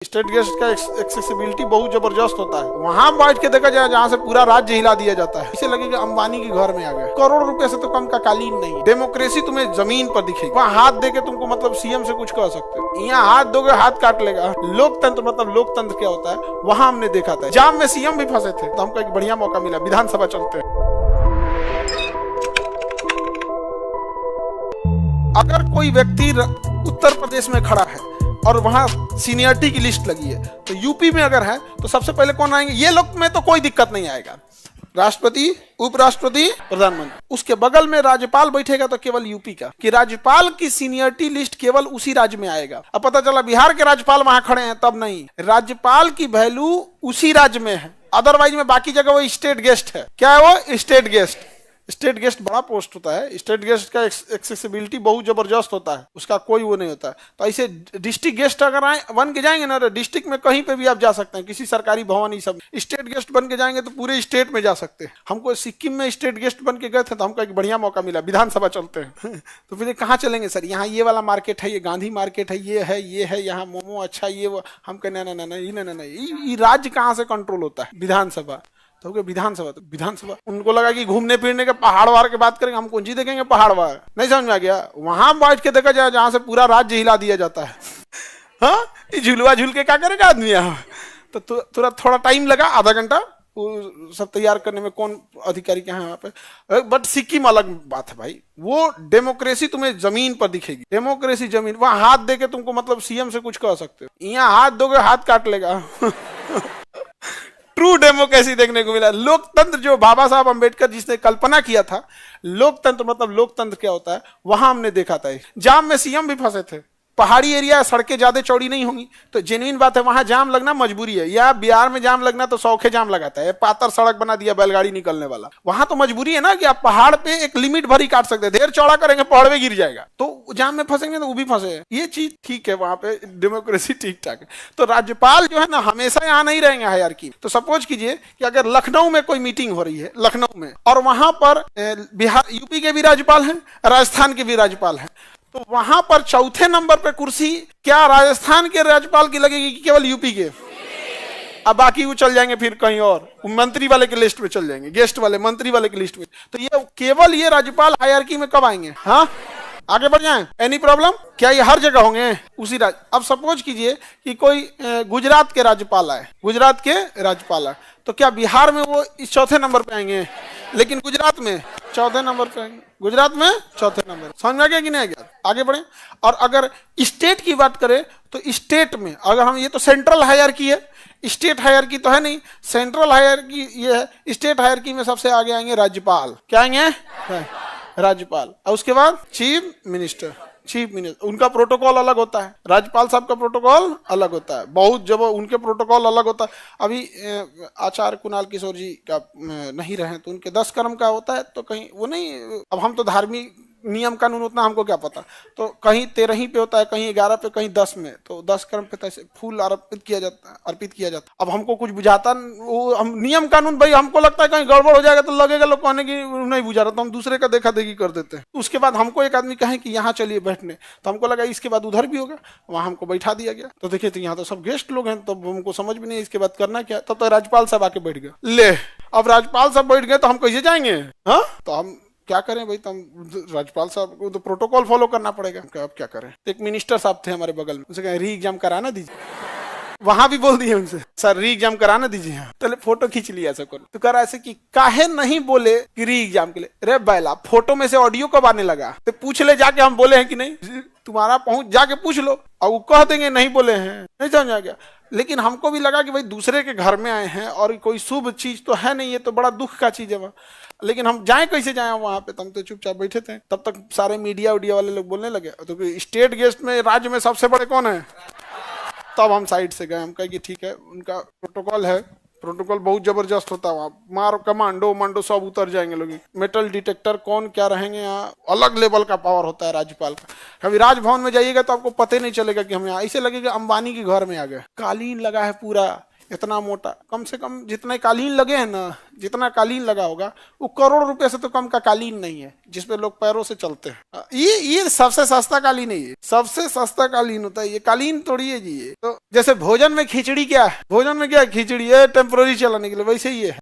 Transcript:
State guest का accessibility बहुत जबरदस्त होता है। वहां बैठ के देखा जाए जहाँ से पूरा राज्य हिला दिया जाता है, इसे लगेगा अंबानी के घर में आ गए। करोड़ रुपए से तो कम का कालीन नहीं। डेमोक्रेसी तुम्हें जमीन पर दिखेगी। वहाँ हाथ दे के तुमको मतलब सीएम से कुछ कह सकते हो, यहाँ हाथ दोगे हाथ काट लेगा। लोकतंत्र मतलब लोकतंत्र क्या होता है वहां हमने देखा था। जाम में सीएम भी फंसे थे तो हमको एक बढ़िया मौका मिला, विधानसभा चलते हैं। अगर कोई व्यक्ति उत्तर प्रदेश में खड़ा है और वहां सीनियरिटी की लिस्ट लगी है, तो यूपी में अगर है तो सबसे पहले कौन आएंगे? ये लोग में तो कोई दिक्कत नहीं आएगा, राष्ट्रपति, उपराष्ट्रपति, प्रधानमंत्री। उसके बगल में राज्यपाल बैठेगा तो केवल यूपी का, कि राज्यपाल की सीनियरिटी लिस्ट केवल उसी राज्य में आएगा। अब पता चला बिहार के राज्यपाल वहां खड़े हैं तब नहीं, राज्यपाल की वैल्यू उसी राज्य में है, अदरवाइज में बाकी जगह वो स्टेट गेस्ट है। क्या है वो? State guest. स्टेट गेस्ट बड़ा पोस्ट होता है। स्टेट गेस्ट का एक्सेसिबिलिटी बहुत जबरदस्त होता है, उसका कोई वो नहीं होता है। तो ऐसे डिस्ट्रिक्ट गेस्ट अगर आए बन के जाएंगे ना, डिस्ट्रिक्ट में कहीं पे भी आप जा सकते हैं, किसी सरकारी भवन ही सब। स्टेट गेस्ट बन के जाएंगे तो पूरे स्टेट में जा सकते हैं। हमको सिक्किम में स्टेट गेस्ट बन के गए थे तो हमको एक बढ़िया मौका मिला, विधानसभा चलते हैं। तो फिर कहाँ चलेंगे सर? यहाँ ये वाला मार्केट है, ये गांधी मार्केट है, ये है, यहाँ मोमो अच्छा, ये वो। हम कहें नहीं, राज्य कहाँ से कंट्रोल होता है? विधानसभा। तो विधानसभा, तो विधानसभा उनको लगा कि घूमने फिरने के पहाड़ वार की बात करेंगे, हम कौन सी देखेंगे पहाड़ वार? नहीं समझ में आ गया। वहां बैठ के देखा जाए जहां से पूरा राज्य हिला दिया जाता है। हाँ, ये झुलवा झूल के क्या करेगा आदमी यहाँ? तो तुरंत थोड़ा टाइम लगा, आधा घंटा वो सब तैयार करने में। कौन अधिकारी के यहाँ पे? बट सिक्किम अलग बात है भाई, वो डेमोक्रेसी तुम्हें जमीन पर दिखेगी। डेमोक्रेसी जमीन, वहां हाथ दे के तुमको मतलब सीएम से कुछ कह सकते हो, यहाँ हाथ दोगे हाथ काट लेगा। ट्रू डेमोक्रेसी देखने को मिला। लोकतंत्र जो बाबा साहब अंबेडकर जिसने कल्पना किया था, लोकतंत्र मतलब लोकतंत्र क्या होता है वहां हमने देखा था। जाम में सीएम भी फंसे थे। पहाड़ी एरिया, सड़कें ज्यादा चौड़ी नहीं होंगी तो जेन्युइन बात है, वहां जाम लगना मजबूरी है। या बिहार में जाम लगना तो सौखे जाम लगाता है, पातर सड़क बना दिया बैलगाड़ी निकलने वाला। वहां तो मजबूरी है ना कि आप पहाड़ पे एक लिमिट भर ही काट सकते हैं, ढेर चौड़ा करेंगे पहाड़ में गिर जाएगा। तो जाम में फंसेंगे तो वो भी फंसे। ये चीज ठीक है, वहां पे डेमोक्रेसी ठीक ठाक है। तो राज्यपाल जो है ना हमेशा यहाँ नहीं रहेंगे हायरार्की। तो सपोज कीजिए कि अगर लखनऊ में कोई मीटिंग हो रही है, लखनऊ में, और वहां पर बिहार, यूपी के भी राज्यपाल हैं, राजस्थान के भी राज्यपाल हैं, तो वहां पर चौथे नंबर पे कुर्सी क्या राजस्थान के राज्यपाल की लगेगी कि केवल यूपी के? अब बाकी वो चल जाएंगे फिर कहीं और, मंत्री वाले के लिस्ट में चल जाएंगे, गेस्ट वाले मंत्री वाले की लिस्ट में। तो ये केवल ये राज्यपाल हायरार्की में कब आएंगे? हाँ, आगे बढ़ जाएं। Any problem? क्या ये हर जगह होंगे उसी राज्य? अब सपोज कीजिए कि कोई गुजरात के राज्यपाल आए, गुजरात के राज्यपाल आए, तो क्या बिहार में वो इस चौथे नंबर पे आएंगे? लेकिन गुजरात में चौथे नंबर पे आएंगे, गुजरात में चौथे नंबर। समझ में आ गया कि नहीं आ गया? आगे बढ़े। और अगर स्टेट की बात करें तो स्टेट में अगर हम, ये तो सेंट्रल हायरार्की है, स्टेट हायरार्की तो है नहीं, सेंट्रल हायरार्की ये है। स्टेट हायरार्की में सबसे आगे आएंगे राज्यपाल। क्या आएंगे? राज्यपाल। और उसके बाद चीफ मिनिस्टर। चीफ मिनिस्टर, उनका प्रोटोकॉल अलग होता है, राज्यपाल साहब का प्रोटोकॉल अलग होता है, बहुत जब उनके प्रोटोकॉल अलग होता है। अभी आचार्य कुणाल किशोर जी का नहीं रहे तो उनके 10 कर्म का होता है, तो कहीं वो नहीं। अब हम तो धार्मिक नियम कानून उतना हमको क्या पता, तो कहीं 13 पे होता है, कहीं 11 पे, कहीं 10 में। तो 10 कर्म पे तैसे फूल अर्पित किया जाता। अब हमको कुछ बुझाता, वो हम नियम कानून भाई हमको लगता है कहीं गड़बड़ हो जाएगा तो लगेगा लोग कहने की नहीं बुझा रहा, तो हम दूसरे का देखा देखी कर देते हैं। उसके बाद हमको एक आदमी कहे कि यहाँ चलिए बैठने, तो हमको लगा इसके बाद उधर भी होगा, वहां हमको बैठा दिया गया। तो देखिए तो यहाँ तो सब गेस्ट लोग हैं, तो हमको समझ भी नहीं इसके बाद करना क्या। तब तो राज्यपाल साहब आके बैठ गए। ले, अब राज्यपाल साहब बैठ गए तो हम कैसे जाएंगे? हाँ, तो हम क्या करें भाई? तो हम राज्यपाल साहब को तो प्रोटोकॉल फॉलो करना पड़ेगा। अब क्या करें? तो एक मिनिस्टर साहब थे हमारे बगल में, उनसे कहे री एग्जाम कराना दीजिए। वहां भी बोल दिए उनसे, सर री एग्जाम कराना दीजिए। तो फोटो खींच लिया सब। तो कह रहा ऐसे कि काहे नहीं बोले कि री एग्जाम के लिए? रे बैला, फोटो में से ऑडियो कब आने लगा? तो पूछ ले जाके हम बोले हैं कि नहीं, तुम्हारा पहुंच जाके पूछ लो, और वो कह देंगे नहीं बोले हैं। नहीं समझ आ गया? लेकिन हमको भी लगा कि भाई दूसरे के घर में आए हैं और कोई शुभ चीज तो है नहीं, ये तो बड़ा दुख का चीज है वहाँ। लेकिन हम जाए कैसे जाए वहां पे? हम तो चुपचाप बैठे थे। तब तक सारे मीडिया वाले लोग बोलने लगे, तो स्टेट गेस्ट में राज्य में सबसे बड़े कौन है? तब हम साइड से गए, हम कहे कि ठीक है, उनका प्रोटोकॉल है, प्रोटोकॉल बहुत जबरदस्त होता है वहाँ, मार कमांडो सब उतर जाएंगे लोग। मेटल डिटेक्टर कौन क्या रहेंगे यहाँ, अलग लेवल का पावर होता है राज्यपाल का। कभी राजभवन में जाइएगा तो आपको पता नहीं चलेगा कि हम यहाँ, ऐसे लगेगा अंबानी के घर में आ गए। कालीन लगा है पूरा, इतना मोटा, कम से कम जितने कालीन लगे हैं ना, जितना कालीन लगा होगा वो करोड़ रुपए से तो कम का कालीन नहीं है जिसपे लोग पैरों से चलते हैं। ये सबसे सस्ता कालीन है, ये सबसे सस्ता कालीन होता है, ये कालीन थोड़ी है जी। ये तो जैसे भोजन में खिचड़ी क्या है, भोजन में क्या है, खिचड़ी है टेम्पोररी चलाने के लिए, वैसे ही है।